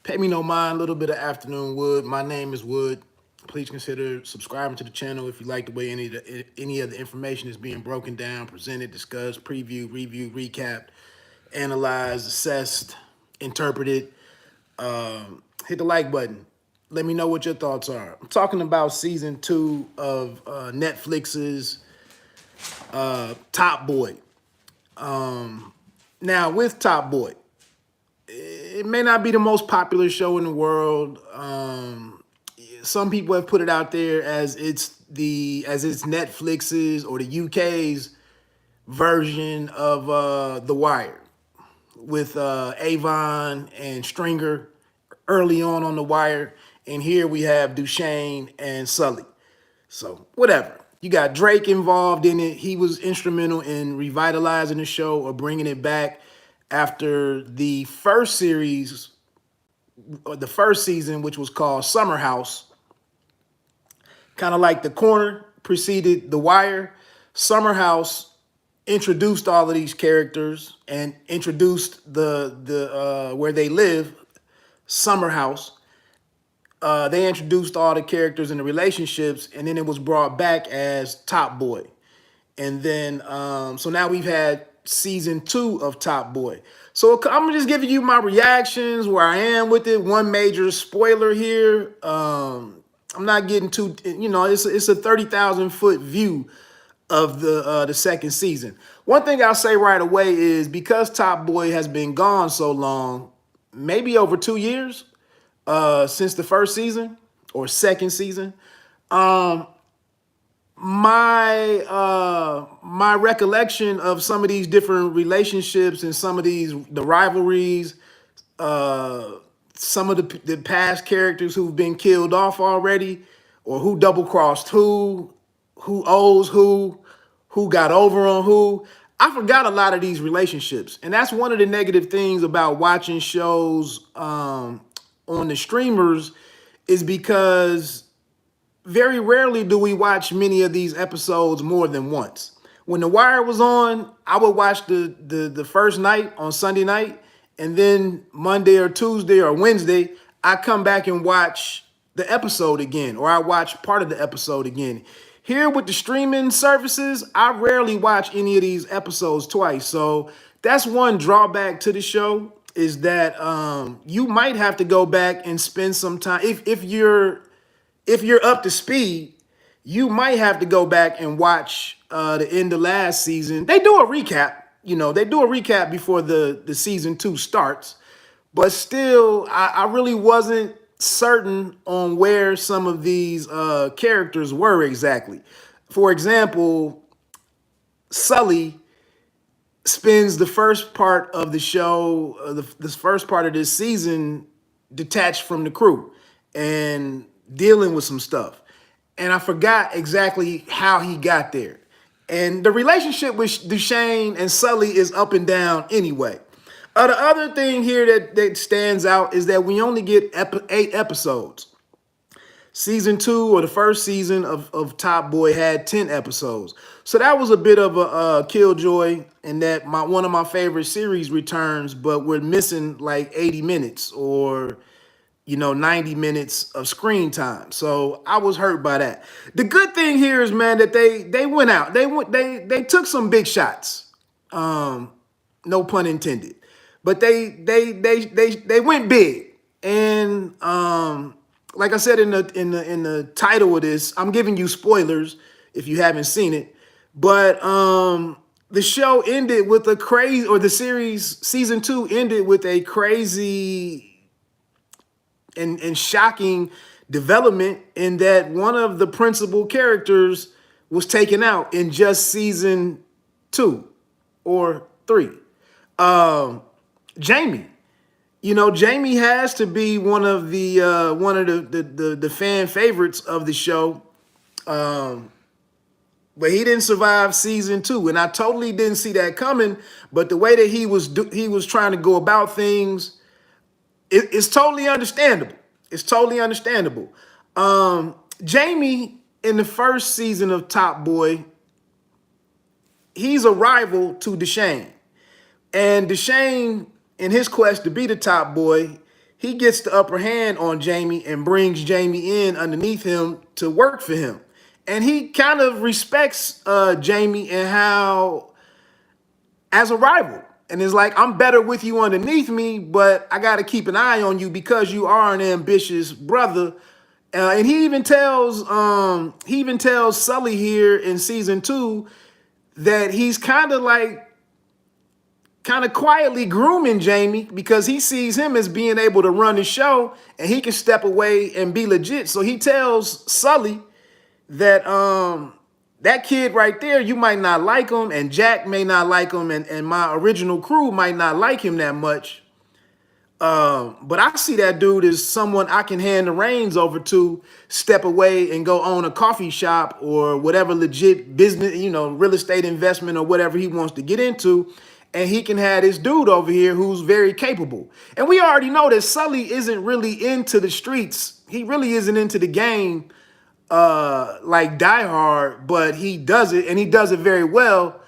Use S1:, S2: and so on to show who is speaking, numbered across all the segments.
S1: Pay me no mind, a little bit of afternoon Wood. My name is Wood. Please consider subscribing to the channel if you like the way any of the information is being broken down, presented, discussed, previewed, reviewed, recapped, analyzed, assessed, interpreted. Hit the like button. Let me know what your thoughts are. I'm talking about season 2 of Netflix's Top Boy. Now, with Top Boy, it may not be the most popular show in the world. Some people have put it out there as it's Netflix's or the UK's version of The Wire, with Avon and Stringer early on The Wire, and here we have Duchesne and Sully. So whatever. You got Drake involved in it. He was instrumental in revitalizing the show or bringing it back after the first series, or the first season, which was called Summer House. Kind of like The Corner preceded The Wire. Summer House introduced all of these characters and introduced the where they live, Summer House. They introduced all the characters and the relationships, and then it was brought back as Top Boy. And then, so now we've had season 2 of Top Boy. So I'm just giving you my reactions, where I am with it. One major spoiler here. I'm not getting too, it's a 30,000 foot view of the second season. One thing I'll say right away is, because Top Boy has been gone so long, maybe over 2 years, since the first season or second season, my recollection of some of these different relationships and some of the rivalries, some of the past characters who've been killed off already, or who double crossed who owes who got over on who. I forgot a lot of these relationships, and that's one of the negative things about watching shows on the streamers, is because very rarely do we watch many of these episodes more than once. When The Wire was on, I would watch the first night on Sunday night, and then Monday or Tuesday or Wednesday, I come back and watch the episode again, or I watch part of the episode again. Here with the streaming services, I rarely watch any of these episodes twice. So that's one drawback to the show, is that you might have to go back and spend some time. If you're up to speed, you might have to go back and watch the end of last season. They do a recap, they do a recap before the season 2 starts. But still, I really wasn't certain on where some of these characters were exactly. For example, Sully spends the first part of the show, this first part of this season, detached from the crew and dealing with some stuff. And I forgot exactly how he got there. And the relationship with Duchesne and Sully is up and down anyway. The other thing here that stands out is that we only get 8 episodes. Season 2, or the first season of Top Boy, had 10 episodes. So that was a bit of a killjoy, in that one of my favorite series returns, but we're missing like 80 minutes or 90 minutes of screen time. So I was hurt by that. The good thing here is, man, that they went out. They took some big shots. No pun intended. But they went big. And like I said in the title of this, I'm giving you spoilers if you haven't seen it. But the show ended with a crazy, or the series season 2 ended with a crazy and shocking development, in that one of the principal characters was taken out in just season 2 or 3. Jamie. Jamie has to be one of the fan favorites of the show. But he didn't survive season 2, and I totally didn't see that coming. But the way that he was trying to go about things, it's totally understandable. It's totally understandable. Jamie, in the first season of Top Boy, he's a rival to Duchesne. And Duchesne, in his quest to be the top boy, he gets the upper hand on Jamie and brings Jamie in underneath him to work for him. And he kind of respects Jamie and how, as a rival. And it's like, I'm better with you underneath me, but I got to keep an eye on you because you are an ambitious brother. And he even tells Sully here in season 2 that he's kind of quietly grooming Jamie because he sees him as being able to run the show and he can step away and be legit. So he tells Sully that that kid right there, you might not like him, and Jack may not like him, and my original crew might not like him that much. But I see that dude as someone I can hand the reins over to, step away and go own a coffee shop or whatever legit business, real estate investment or whatever he wants to get into. And he can have this dude over here who's very capable. And we already know that Sully isn't really into the streets. He really isn't into the game like Die Hard, but he does it, and he does it very well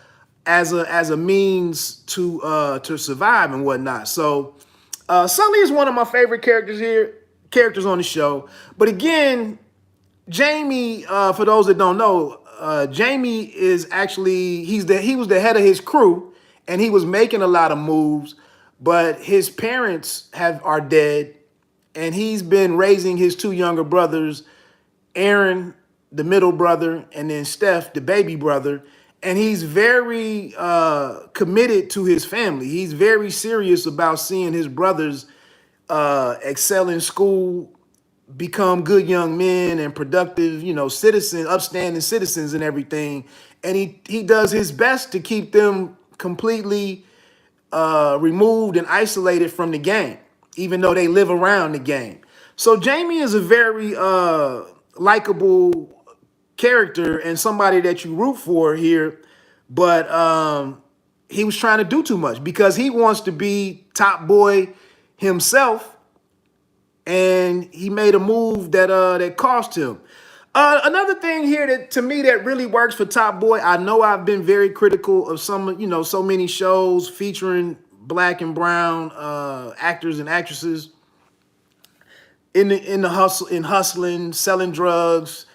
S1: as a means to survive and whatnot. So Sully is one of my favorite characters on the show. But again, Jamie, for those that don't know, Jamie is actually he was the head of his crew, and he was making a lot of moves, but his parents are dead, and he's been raising his 2 younger brothers, Aaron, the middle brother, and then Steph, the baby brother. And he's very committed to his family. He's very serious about seeing his brothers excel in school, become good young men and productive, citizens, upstanding citizens and everything. And he does his best to keep them completely removed and isolated from the game, even though they live around the game. So Jamie is a very likable character and somebody that you root for here, but he was trying to do too much because he wants to be top boy himself, and he made a move that cost him. Another thing here that to me that really works for Top Boy, I know I've been very critical of so many shows featuring black and brown actors and actresses in hustling, selling drugs,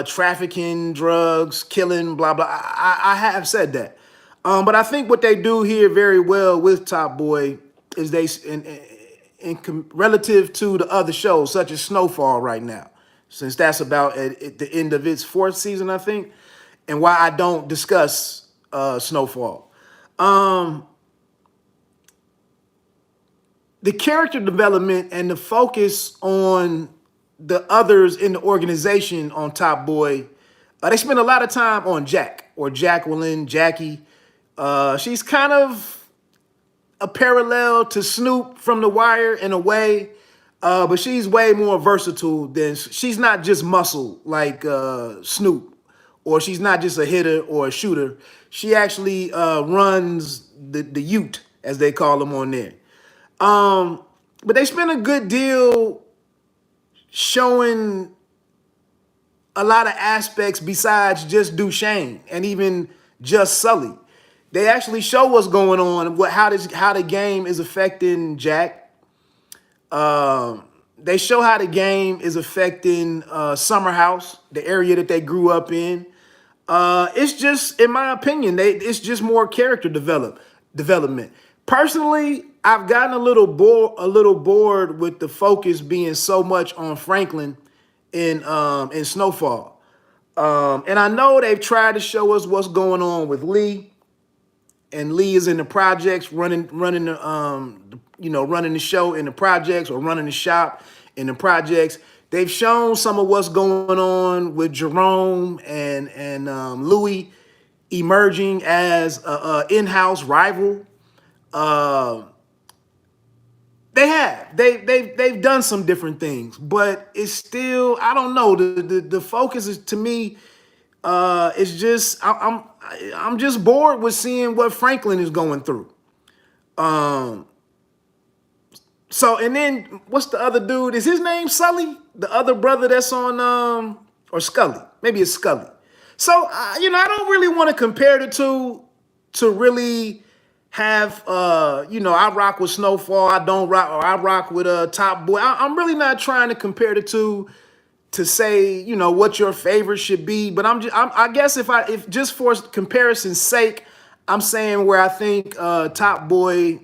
S1: trafficking drugs, killing, blah blah. I have said that, but I think what they do here very well with Top Boy is relative to the other shows such as Snowfall right now, since that's about at the end of its 4th season, I think, and why I don't discuss Snowfall. The character development and the focus on the others in the organization on Top Boy, they spend a lot of time on Jack or Jacqueline, Jackie. She's kind of a parallel to Snoop from The Wire in a way, but she's way more versatile she's not just muscle like Snoop, or she's not just a hitter or a shooter. She actually runs the Ute, as they call them on there. But they spend a good deal showing a lot of aspects besides just Duchesne and even just Sully. They actually show what's going on, how the game is affecting Jack. They show how the game is affecting Summer House, the area that they grew up in. It's just, in my opinion, it's just more character development. Personally, I've gotten a little bored with the focus being so much on Franklin in Snowfall. And I know they've tried to show us what's going on with Lee. And Lee is in the projects, running the show in the projects, or running the shop in the projects. They've shown some of what's going on with Jerome and Louis emerging as a in-house rival. They've done some different things, but it's still, I don't know. The focus is, to me, it's just I'm just bored with seeing what Franklin is going through. So, and then what's the other dude? Is his name Sully? The other brother that's on or Scully? Maybe it's Scully. So I don't really want to compare the two to really have I rock with Snowfall, I don't rock, or I rock with Top Boy. I'm really not trying to compare the two to say what your favorite should be, but I guess if just for comparison's sake, I'm saying where I think Top Boy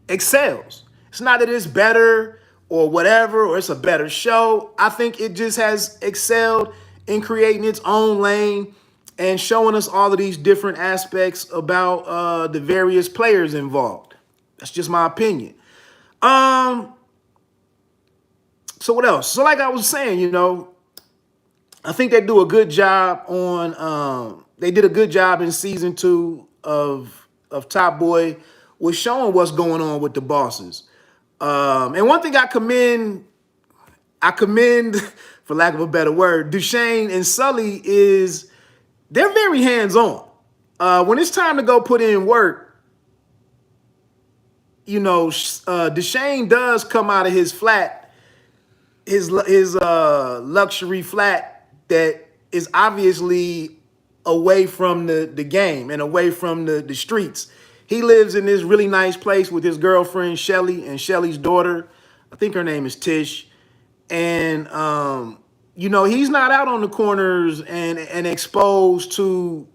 S1: excels. It's not that it's better or whatever, or it's a better show. I think it just has excelled in creating its own lane and showing us all of these different aspects about the various players involved. That's just my opinion. So what else? So like I was saying, I think they do a good job on. They did a good job in season 2 of Top Boy with showing what's going on with the bosses. And one thing I commend, for lack of a better word, Duchesne and Sully is they're very hands-on. When it's time to go put in work, Duchesne does come out of his flat, his luxury flat that is obviously away from the game and away from the streets. He lives in this really nice place with his girlfriend Shelly and Shelly's daughter. I think her name is Tish. And he's not out on the corners and exposed to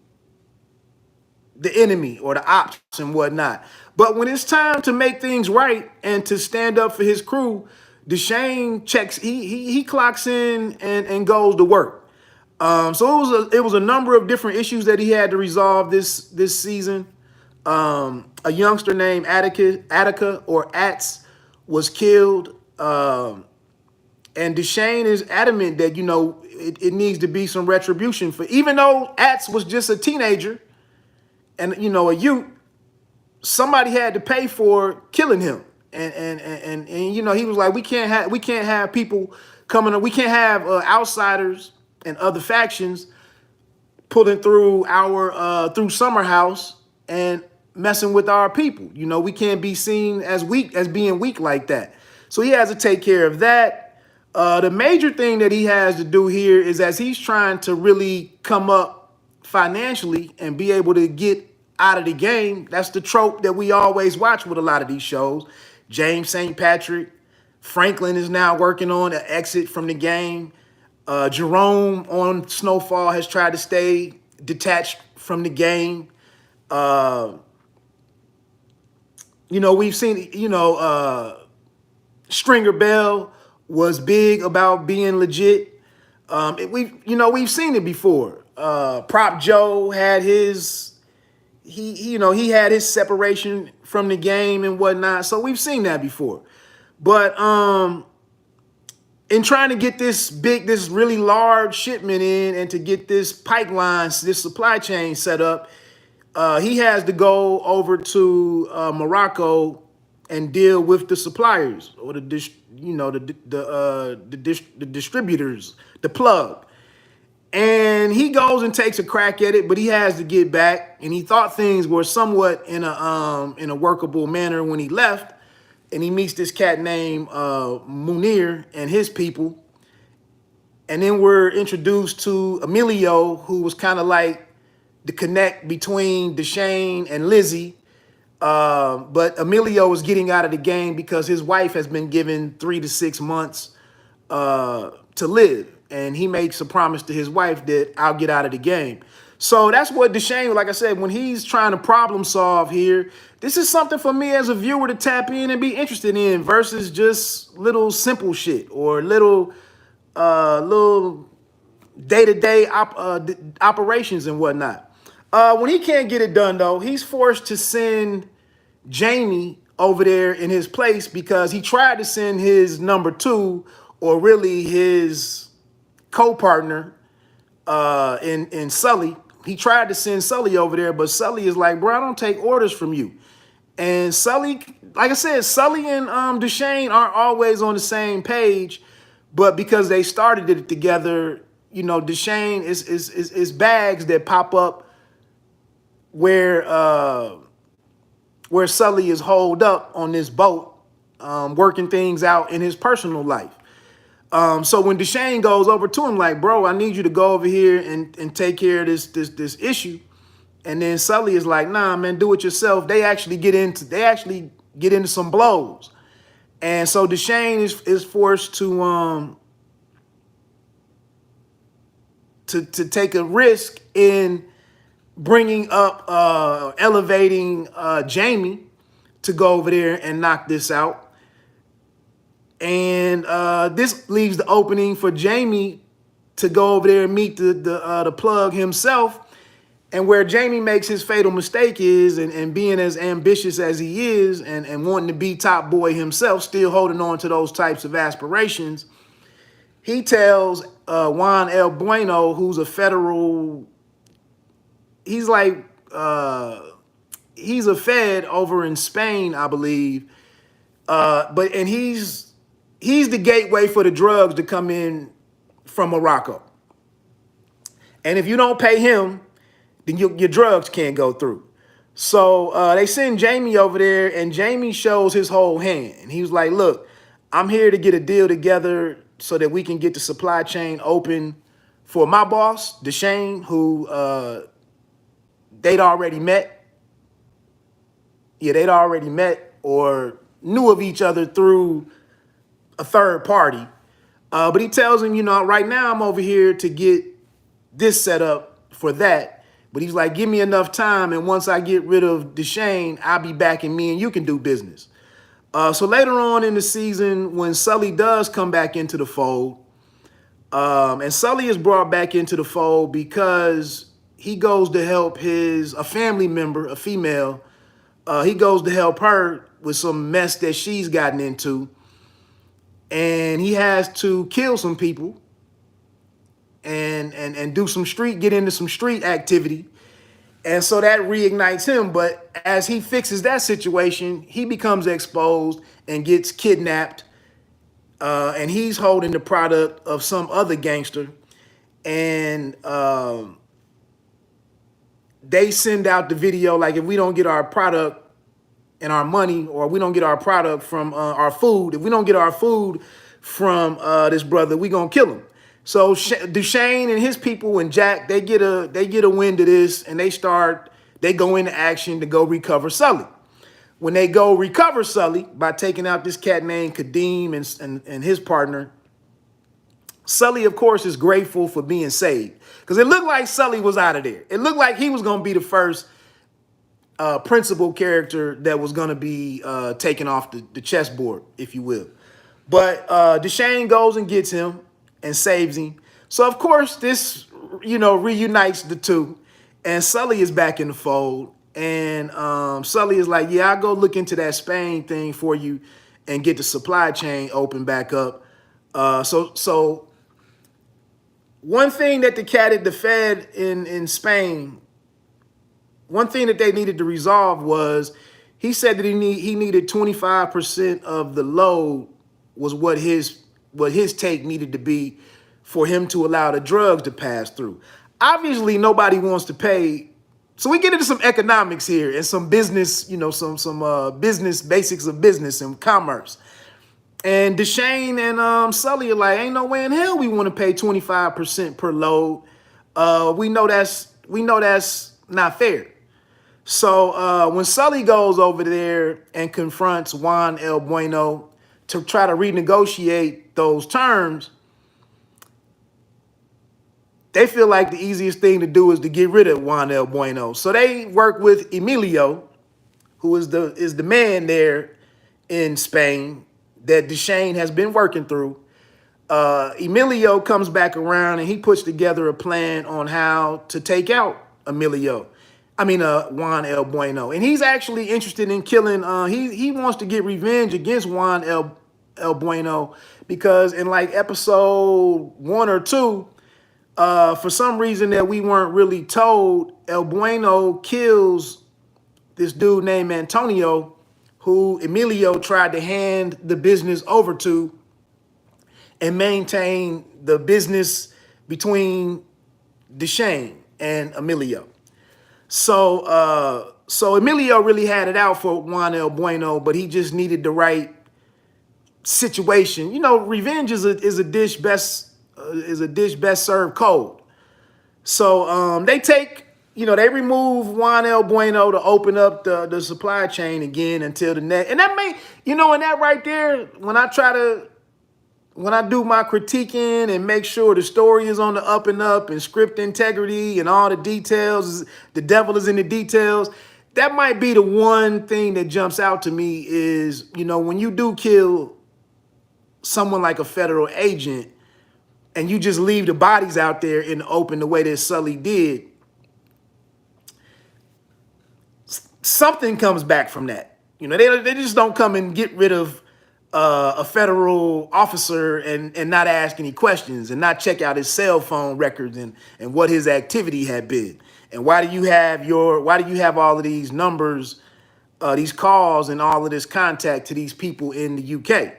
S1: the enemy or the ops and whatnot. But when it's time to make things right and to stand up for his crew, Duchesne checks, he clocks in and goes to work. So it was a number of different issues that he had to resolve this season. A youngster named Attica or Ats was killed. And Duchesne is adamant that, it needs to be some retribution for, even though Ats was just a teenager and, a youth, somebody had to pay for killing him. And he was like, we can't have people coming, we can't have outsiders and other factions pulling through through Summer House and messing with our people. We can't be seen as being weak like that. So he has to take care of that. The major thing that he has to do here is, as he's trying to really come up financially and be able to get out of the game, that's the trope that we always watch with a lot of these shows. James St. Patrick, Franklin is now working on an exit from the game. Jerome on Snowfall has tried to stay detached from the game. We've seen, Stringer Bell was big about being legit. We've seen it before. Prop Joe had he had his separation from the game and whatnot. So we've seen that before. But in trying to get this really large shipment in and to get this pipeline, this supply chain set up, he has to go over to Morocco and deal with the suppliers or the distributors, the plug. And he goes and takes a crack at it, but he has to get back. And he thought things were somewhat in a workable manner when he left. And he meets this cat named Munir and his people. And then we're introduced to Emilio, who was kind of like the connect between Duchesne and Lizzie. But Emilio is getting out of the game because his wife has been given 3 to 6 months to live. And he makes a promise to his wife that I'll get out of the game. So that's what Duchesne, like I said, when he's trying to problem solve here, this is something for me as a viewer to tap in and be interested in versus just little simple shit or little day-to-day operations and whatnot. When he can't get it done, though, he's forced to send Jamie over there in his place because he tried to send his number 2, or really his co-partner in Sully. He tried to send Sully over there, but Sully is like, bro, I don't take orders from you. And Sully, like I said, Sully and Duchesne aren't always on the same page, but because they started it together, Duchesne is bags that pop up where Sully is holed up on this boat, working things out in his personal life. So when Duchesne goes over to him like, bro, I need you to go over here and take care of this issue. And then Sully is like, nah, man, do it yourself. They actually get into some blows. And so Deshane is forced to take a risk in bringing up elevating Jamie to go over there and knock this out. And this leaves the opening for Jamie to go over there and meet the plug himself. And where Jamie makes his fatal mistake is, and being as ambitious as he is, and wanting to be top boy himself, still holding on to those types of aspirations, he tells Juan El Bueno, who's a federal, he's like, he's a Fed over in Spain, I believe. And he's the gateway for the drugs to come in from Morocco. And if you don't pay him, then your drugs can't go through. So they send Jamie over there, and Jamie shows his whole hand. And he was like, look, I'm here to get a deal together so that we can get the supply chain open for my boss, Deshane, who they'd already met. Yeah, they'd already met or knew of each other through a third party. But he tells him, right now I'm over here to get this set up for that. But he's like, give me enough time, and once I get rid of Deshane, I'll be back and me and you can do business. So later on in the season, when Sully does come back into the fold, and Sully is brought back into the fold because he goes to help a family member, a female, he goes to help her with some mess that she's gotten into. And he has to kill some people and get into some street activity. And so that reignites him. But as he fixes that situation, he becomes exposed and gets kidnapped. And he's holding the product of some other gangster. And they send out the video like, if we don't get our product and our money, or we don't get our product from our food, if we don't get our food from this brother, we gonna kill him. So Deshane and his people and Jack, they get a wind of this, and they go into action to go recover Sully. When they go recover Sully by taking out this cat named Kadeem and his partner, Sully, of course, is grateful for being saved, because it looked like Sully was out of there. It looked like he was going to be the first principal character that was going to be taken off the chessboard, if you will. But Deshane goes and gets him and saves him. So, of course, this, reunites the two. And Sully is back in the fold. And Sully is like, yeah, I'll go look into that Spain thing for you and get the supply chain open back up. So one thing that the Fed in Spain, one thing that they needed to resolve was, he said that he needed 25% of the load was what his take needed to be for him to allow the drugs to pass through. Obviously, nobody wants to pay. So we get into some economics here and some business, some business basics of business and commerce. And Deshane and Sully are like, ain't no way in hell we want to pay 25% per load. We know that's not fair. So when Sully goes over there and confronts Juan El Bueno to try to renegotiate those terms, they feel like the easiest thing to do is to get rid of Juan El Bueno. So they work with Emilio, who is the man there in Spain that Deshane has been working through. Emilio comes back around and he puts together a plan on how to take out Juan El Bueno. And he's actually interested in killing, he wants to get revenge against Juan El Bueno, because in like episode 1 or 2, for some reason that we weren't really told, El Bueno kills this dude named Antonio, who Emilio tried to hand the business over to and maintain the business between Deshane and Emilio. So Emilio really had it out for Juan El Bueno, but he just needed the right situation. Revenge is a dish best served cold. So they take they remove Juan El Bueno to open up the supply chain again until the next. And that may, and that right there, when I do my critiquing and make sure the story is on the up and up and script integrity and all the details, the devil is in the details. That might be the one thing that jumps out to me is, when you do kill someone like a federal agent and you just leave the bodies out there in the open the way that Sully did, something comes back from that. They just don't come and get rid of a federal officer and not ask any questions and not check out his cell phone records and what his activity had been. And why do you have all of these numbers, these calls and all of this contact to these people in the UK?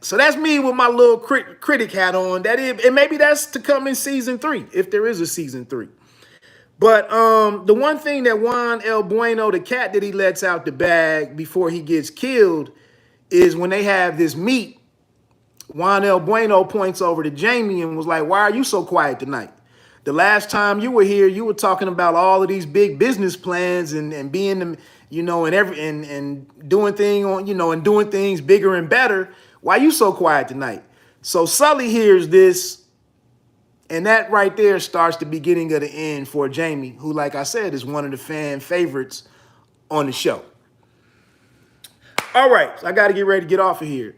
S1: So that's me with my little critic hat on. And maybe that's to come in season 3, if there is a season 3. But the one thing that Juan El Bueno, the cat that he lets out the bag before he gets killed, is when they have this meet, Juan El Bueno points over to Jamie and was like, "Why are you so quiet tonight? The last time you were here, you were talking about all of these big business plans and being the, and doing doing things bigger and better. Why you so quiet tonight?" So Sully hears this, and that right there starts the beginning of the end for Jamie, who, like I said, is one of the fan favorites on the show. All right, so I got to get ready to get off of here.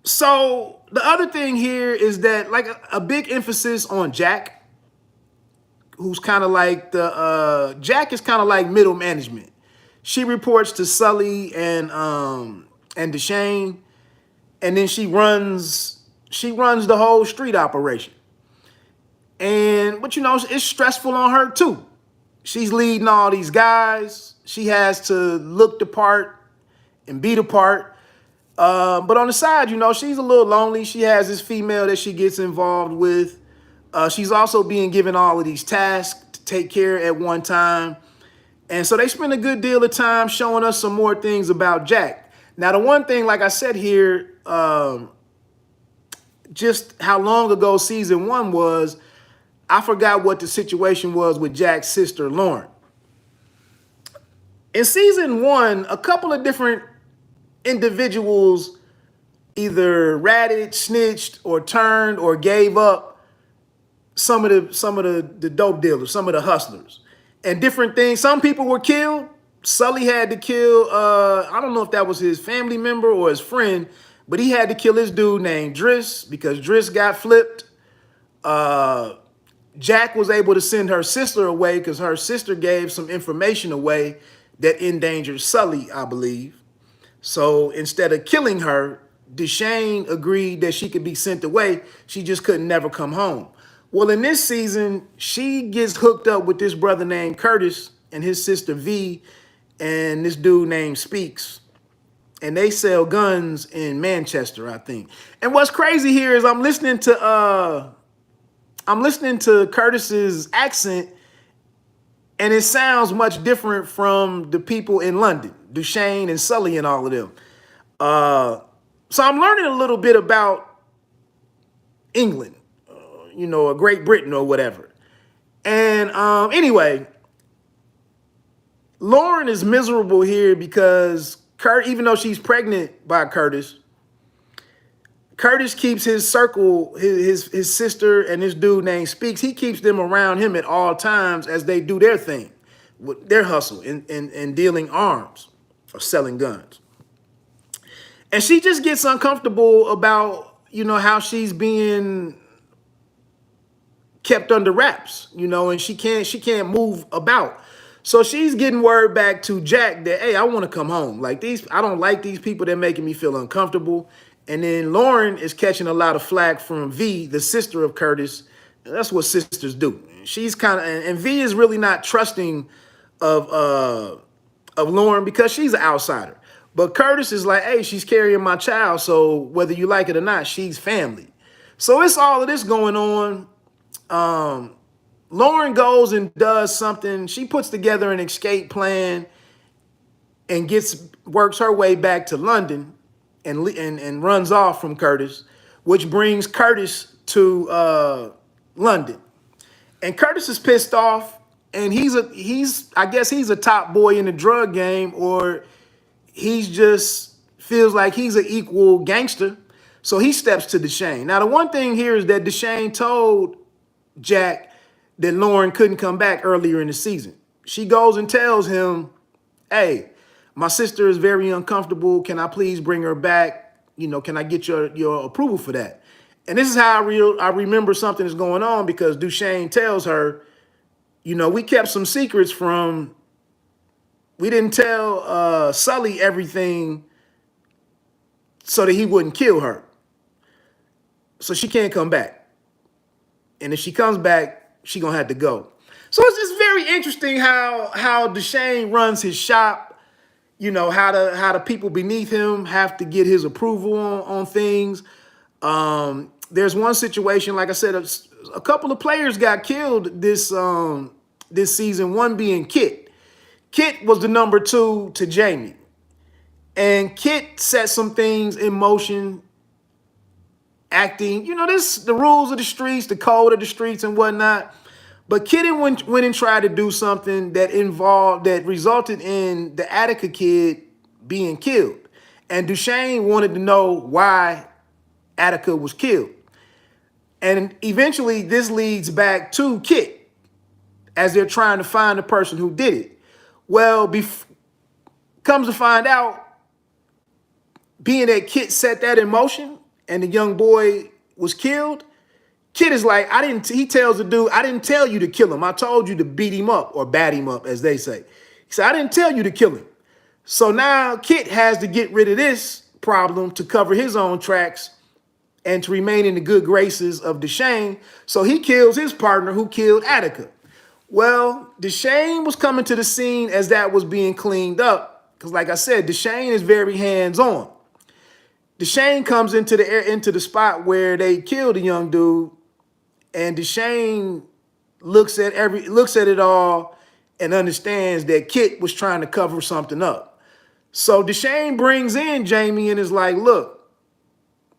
S1: So the other thing here is that, like, a big emphasis on Jack, who's kind of like Jack is kind of like middle management. She reports to Sully and Deshane, and then she runs the whole street operation. But it's stressful on her too. She's leading all these guys. She has to look the part and be the part. But on the side, she's a little lonely. She has this female that she gets involved with. She's also being given all of these tasks to take care at one time. And so they spend a good deal of time showing us some more things about Jack. Now, the one thing, like I said here, just how long ago season 1 was, I forgot what the situation was with Jack's sister, Lauren. In season 1, a couple of different individuals either ratted, snitched, or turned or gave up some of the dope dealers, some of the hustlers, and different things. Some people were killed. Sully had to kill, I don't know if that was his family member or his friend, but he had to kill this dude named Driss because Driss got flipped. Jack was able to send her sister away because her sister gave some information away that endangered Sully, I believe. So instead of killing her, Deshane agreed that she could be sent away. She just couldn't never come home. Well, in this season, she gets hooked up with this brother named Curtis and his sister V and this dude named Speaks. And they sell guns in Manchester, I think. And what's crazy here is I'm listening to Curtis's accent, and it sounds much different from the people in London, Deshane and Sully and all of them. So I'm learning a little bit about England, or Great Britain or whatever. And anyway, Lauren is miserable here because even though she's pregnant by Curtis keeps his circle, his sister and this dude named Speaks, he keeps them around him at all times as they do their thing, with their hustle in dealing arms or selling guns. And she just gets uncomfortable about, how she's being kept under wraps, and she can't move about. So she's getting word back to Jack that, hey, I want to come home. I don't like these people. They're making me feel uncomfortable. And then Lauren is catching a lot of flack from V, the sister of Curtis. That's what sisters do. She's and V is really not trusting of Lauren because she's an outsider. But Curtis is like, hey, she's carrying my child, so whether you like it or not, she's family. So it's all of this going on. Lauren goes and does something. She puts together an escape plan and works her way back to London and runs off from Curtis, which brings Curtis to London. And Curtis is pissed off, and I guess he's a top boy in the drug game, or he's just feels like he's an equal gangster. So he steps to Deshane. Now, the one thing here is that Deshane told Jack that Lauren couldn't come back earlier in the season. She goes and tells him, hey, my sister is very uncomfortable. Can I please bring her back? You know, can I get your approval for that? And this is how I remember something is going on, because Deshane tells her, you know, we kept some secrets from, we didn't tell Sully everything so that he wouldn't kill her. So she can't come back. And if she comes back, she gonna have to go. So it's just very interesting how Deshane runs his shop. You know, how the people beneath him have to get his approval on things. There's one situation, like I said, a couple of players got killed this season, one being Kit. Kit was the number 2 to Jamie. And Kit set some things in motion, acting, you know, the rules of the streets, the code of the streets and whatnot. But Kit went and tried to do something that resulted in the Attica kid being killed. And Deshane wanted to know why Attica was killed. And eventually this leads back to Kit as they're trying to find the person who did it. Well, comes to find out, being that Kit set that in motion and the young boy was killed, Kit is like, he tells the dude, I didn't tell you to kill him. I told you to beat him up, or bat him up, as they say. He said, I didn't tell you to kill him. So now Kit has to get rid of this problem to cover his own tracks and to remain in the good graces of Deshane. So he kills his partner who killed Attica. Well, Deshane was coming to the scene as that was being cleaned up. Because like I said, Deshane is very hands-on. Deshane comes into the spot where they killed the young dude, and Deshane looks at it all and understands that Kit was trying to cover something up. So Deshane brings in Jamie and is like, look,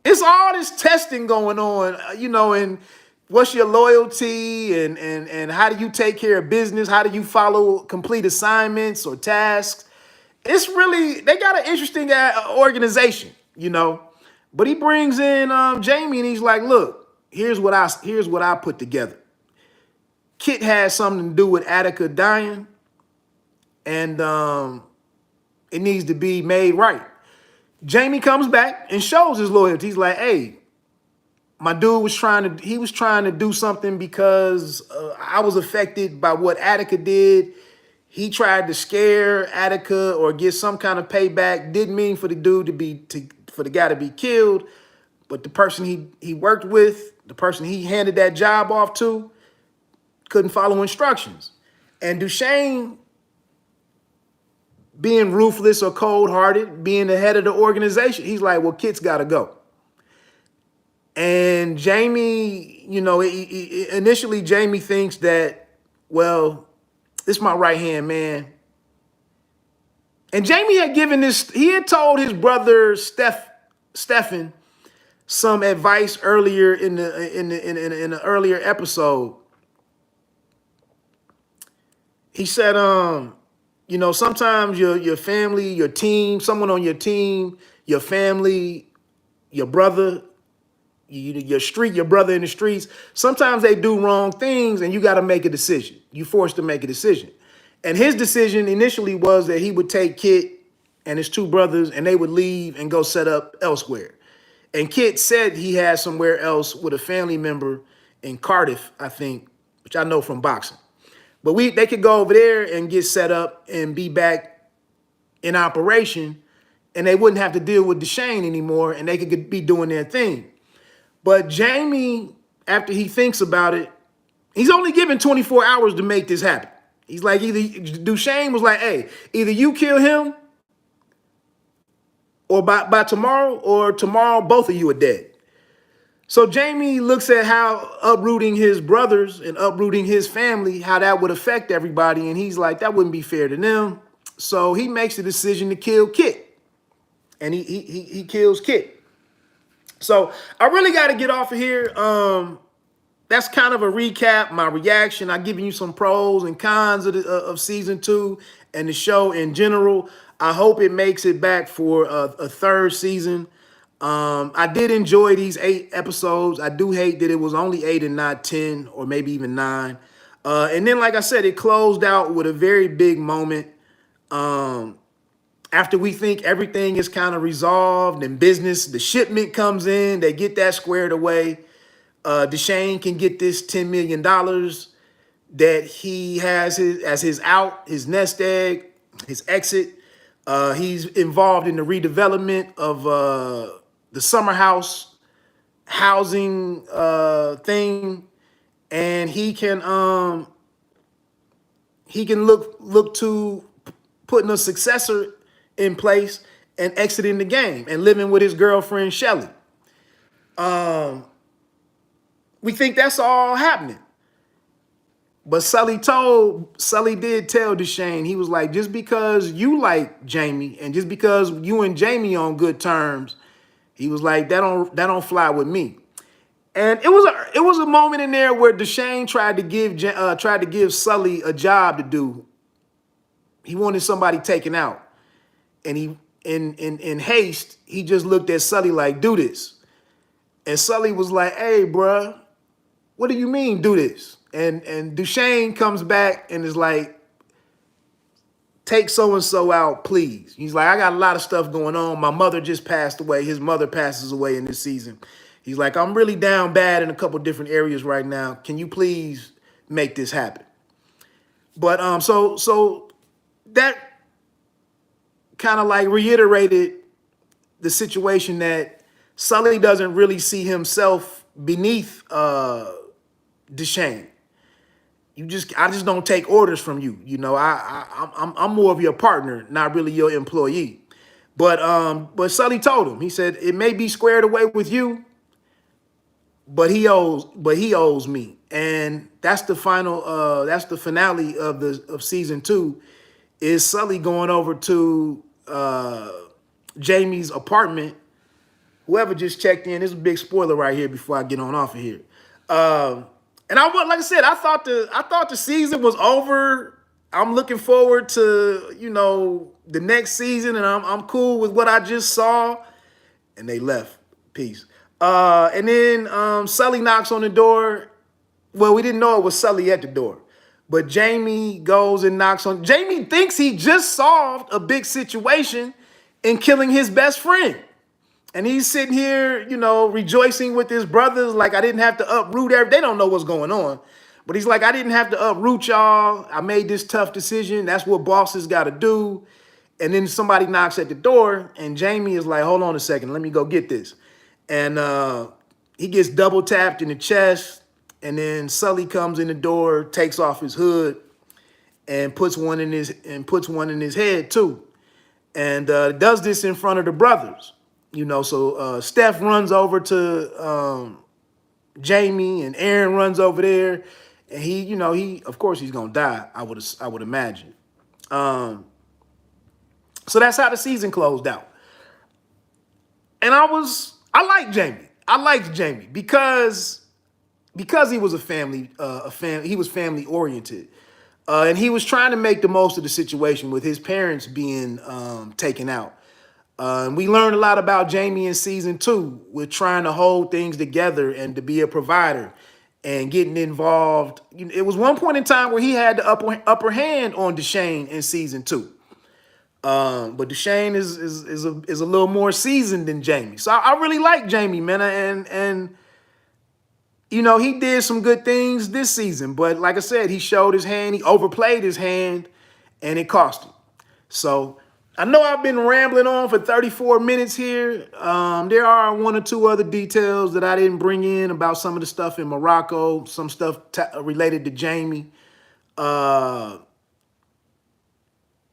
S1: it's all this testing going on, you know, and what's your loyalty and how do you take care of business? How do you complete assignments or tasks? It's really, they got an interesting organization, you know. But he brings in Jamie and he's like, look, here's what I put together. Kit has something to do with Attica dying, and it needs to be made right. Jamie comes back and shows his loyalty. He's like, hey, my dude was trying to do something because I was affected by what Attica did. He tried to scare Attica or get some kind of payback. Didn't mean for the dude for the guy to be killed, but the person he worked with, the person he handed that job off to, couldn't follow instructions. And Deshane, being ruthless or cold-hearted, being the head of the organization, he's like, well, Kit's got to go. And Jamie, you know, initially Jamie thinks that, well, this is my right-hand man. And Jamie had he had told his brother Stefan some advice earlier in the earlier episode. He said, you know, sometimes your family, your team, someone on your team, your family, your brother, your brother in the streets, sometimes they do wrong things and you got to make a decision. You're forced to make a decision. And his decision initially was that he would take Kit and his 2 brothers and they would leave and go set up elsewhere. And Kit said he had somewhere else with a family member in Cardiff, I think, which I know from boxing. But they could go over there and get set up and be back in operation, and they wouldn't have to deal with Deshane anymore, and they could be doing their thing. But Jamie, after he thinks about it, he's only given 24 hours to make this happen. He's like, Deshane was like, hey, either you kill him or by tomorrow, or tomorrow both of you are dead. So Jamie looks at how uprooting his brothers and uprooting his family, how that would affect everybody. And he's like, that wouldn't be fair to them. So he makes the decision to kill Kit. And he kills Kit. So I really got to get off of here. That's kind of a recap, my reaction. I've given you some pros and cons of season 2 and the show in general. I hope it makes it back for a third season. I did enjoy these 8 episodes. I do hate that it was only 8 and not 10 or maybe even 9. And then, like I said, it closed out with a very big moment. After we think everything is kind of resolved and business, the shipment comes in, they get that squared away. Deshane can get this $10 million that he has as his out, his nest egg, his exit. He's involved in the redevelopment of the summer house housing thing, and he can look to putting a successor in place and exiting the game and living with his girlfriend Shelly. We think that's all happening. But Sully did tell Deshane, he was like, just because you like Jamie and just because you and Jamie on good terms, he was like, that don't fly with me. And it was a moment in there where Deshane tried to give Sully a job to do. He wanted somebody taken out. And he in haste, he just looked at Sully like, do this. And Sully was like, hey, bruh, what do you mean do this? And Deshane comes back and is like, take so-and-so out, please. He's like, I got a lot of stuff going on. My mother just passed away. His mother passes away in this season. He's like, I'm really down bad in a couple different areas right now. Can you please make this happen? But so that kind of like reiterated the situation that Sully doesn't really see himself beneath Deshane. I just don't take orders from you. You know, I'm more of your partner, not really your employee. But Sully told him, he said, it may be squared away with you, but he owes me. And that's the finale of season 2, is Sully going over to Jamie's apartment. Whoever just checked in, this is a big spoiler right here before I get on off of here. And like I said, I thought the season was over. I'm looking forward to, the next season, and I'm cool with what I just saw. And they left. Peace. And then Sully knocks on the door. Well, we didn't know it was Sully at the door. But Jamie goes and knocks on. Jamie thinks he just solved a big situation in killing his best friend. And he's sitting here, rejoicing with his brothers, like I didn't have to uproot everything. They don't know what's going on. But he's like, I didn't have to uproot y'all. I made this tough decision. That's what bosses got to do. And then somebody knocks at the door, and Jamie is like, hold on a second. Let me go get this. And he gets double tapped in the chest. And then Sully comes in the door, takes off his hood, and puts one in his head too. And does this in front of the brothers. So Steph runs over to Jamie, and Aaron runs over there, and he of course he's gonna die. I would imagine. So that's how the season closed out. And I like Jamie. I liked Jamie because he was he was family oriented, and he was trying to make the most of the situation with his parents being taken out. And we learned a lot about Jamie in season 2 with trying to hold things together and to be a provider and getting involved. It was one point in time where he had the upper hand on Deshane in season 2. But Deshane is a little more seasoned than Jamie. So I really like Jamie, man. And he did some good things this season. But like I said, he showed his hand. He overplayed his hand, and it cost him. So I know I've been rambling on for 34 minutes here. There are 1 or 2 other details that I didn't bring in about some of the stuff in Morocco, some stuff related to Jamie. The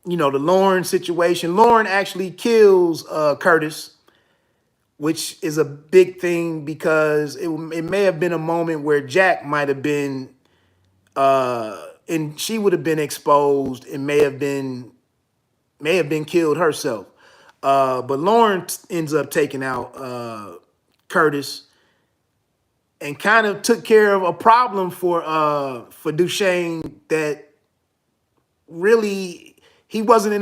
S1: Lauren situation. Lauren actually kills Curtis, which is a big thing because it may have been a moment where Jack might have been, and she would have been exposed and may have been killed herself. But Lauren ends up taking out Curtis and kind of took care of a problem for Duchesne that really he wasn't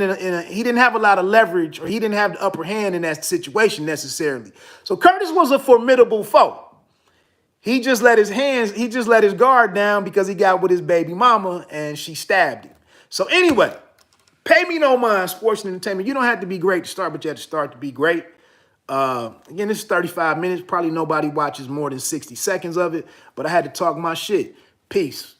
S1: he didn't have a lot of leverage, or he didn't have the upper hand in that situation necessarily. So Curtis was a formidable foe. He just let his guard down because he got with his baby mama and she stabbed him. So anyway, pay me no mind, sports and entertainment. You don't have to be great to start, but you have to start to be great. Again, this is 35 minutes. Probably nobody watches more than 60 seconds of it, but I had to talk my shit. Peace.